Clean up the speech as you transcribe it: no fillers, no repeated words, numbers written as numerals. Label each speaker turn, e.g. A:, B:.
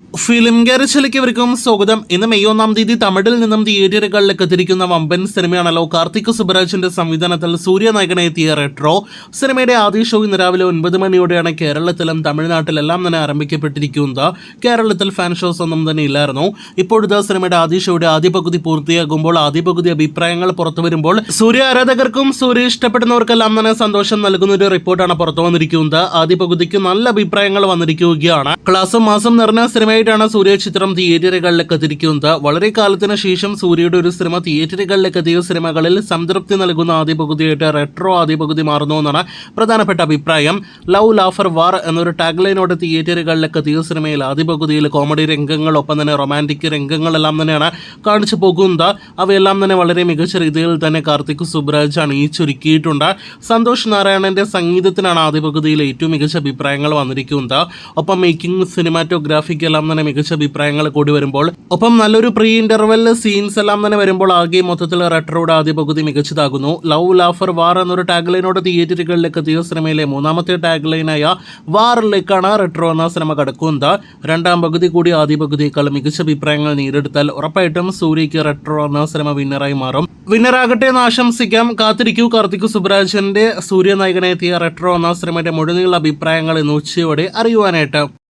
A: Film ഗാരേജിലേക്കും സ്വാഗതം. ഇന്ന് May 1 തീയതി തമിഴിൽ നിന്നും തിയേറ്ററുകളിലേക്ക് എത്തിയിരിക്കുന്ന വമ്പൻ സിനിമയാണല്ലോ കാർത്തിക് സുബരാജിന്റെ സംവിധാനത്തിൽ സൂര്യ നായകനെ എത്തിയ റെട്രോ. സിനിമയുടെ ആദ്യ ഷോ ഇന്ന് രാവിലെ 9 മണിയോടെയാണ് കേരളത്തിലും തമിഴ്നാട്ടിലെല്ലാം തന്നെ ആരംഭിക്കപ്പെട്ടിരിക്കുന്നത്. കേരളത്തിൽ ഫാൻ ഷോസ് ഒന്നും തന്നെ ഇല്ലായിരുന്നു. ഇപ്പോഴത്തെ സിനിമയുടെ ആദ്യ ഷോയുടെ ആദ്യ പകുതി പൂർത്തിയാകുമ്പോൾ ആദ്യ പകുതി അഭിപ്രായങ്ങൾ പുറത്തു വരുമ്പോൾ സൂര്യ ആരാധകർക്കും സൂര്യ ഇഷ്ടപ്പെടുന്നവർക്കെല്ലാം തന്നെ സന്തോഷം നൽകുന്ന ഒരു റിപ്പോർട്ടാണ് പുറത്തു വന്നിരിക്കുന്നത്. ആദ്യ പകുതിക്ക് നല്ല അഭിപ്രായങ്ങൾ വന്നിരിക്കുകയാണ്. ക്ലാസും മാസം നിറഞ്ഞ സിനിമയായിട്ടാണ് സൂര്യ ചിത്രം തിയേറ്ററുകളിലേക്ക് എത്തിയിരിക്കുന്നത്. വളരെ കാലത്തിന് ശേഷം സൂര്യയുടെ ഒരു സിനിമ തിയേറ്ററുകളിലേക്ക് എത്തിയ സിനിമകളിൽ സംതൃപ്തി നൽകുന്ന ആദ്യ പകുതിയായിട്ട് റെട്രോ ആദ്യ പകുതി മാറുന്നു എന്നാണ് പ്രധാനപ്പെട്ട അഭിപ്രായം. ലവ് ലാഫർ വാർ എന്നൊരു ടാഗ്ലൈനോട് തിയേറ്ററുകളിലേക്ക് എത്തിയ സിനിമയിൽ ആദ്യ പകുതിയിൽ കോമഡി രംഗങ്ങൾ ഒപ്പം തന്നെ റൊമാൻറ്റിക് രംഗങ്ങളെല്ലാം തന്നെയാണ് കാണിച്ചു പോകുന്നത്. അവയെല്ലാം തന്നെ വളരെ മികച്ച രീതിയിൽ തന്നെ കാർത്തിക് സുബ്രാജ് അണിയിച്ചൊരുക്കിയിട്ടുണ്ട്. സന്തോഷ് നാരായണന്റെ സംഗീതത്തിനാണ് ആദ്യ പകുതിയിൽ ഏറ്റവും മികച്ച അഭിപ്രായങ്ങൾ വന്നിരിക്കുന്നത്. ഒപ്പം മേക്കിംഗ് സിനിമാറ്റോഗ്രാഫിക്ക് എല്ലാം തന്നെ മികച്ച അഭിപ്രായങ്ങൾ കൂടി വരുമ്പോൾ ഒപ്പം നല്ലൊരു പ്രീ ഇന്റർവെൽ സീൻസ് എല്ലാം തന്നെ വരുമ്പോൾ ആകെ മൊത്തത്തിൽ റെട്രോയുടെ ആദ്യ പകുതി മികച്ചതാകുന്നു. ലവ് ലാഫർ വാർ എന്നൊരു ടാഗ്ലൈനോട് തിയേറ്ററുകളിലേക്ക് എത്തിയ സിനിമയിലെ മൂന്നാമത്തെ ടാഗ്ലൈനായ വാറിലേക്കാണ് റെട്രോ എന്ന സിനിമ കടക്കുന്നത്. രണ്ടാം പകുതി കൂടി ആദ്യ പകുതിയേക്കാൾ മികച്ച അഭിപ്രായങ്ങൾ നേടിയെടുത്താൽ ഉറപ്പായിട്ടും സൂര്യയ്ക്ക് റെട്രോ എന്ന സിനിമ വിന്നറായി മാറും. വിന്നറാകട്ടെ എന്ന് ആശംസിക്കാം. കാത്തിരിക്കൂ. കാർത്തിക് സുബ്രാജിന്റെ സൂര്യ നായകനെ എത്തിയ റെട്രോ എന്ന സിനിമയുടെ മുഴുനീള അഭിപ്രായങ്ങൾ ഇന്ന് ഉച്ചയോടെ അറിയുവാനായിട്ട്.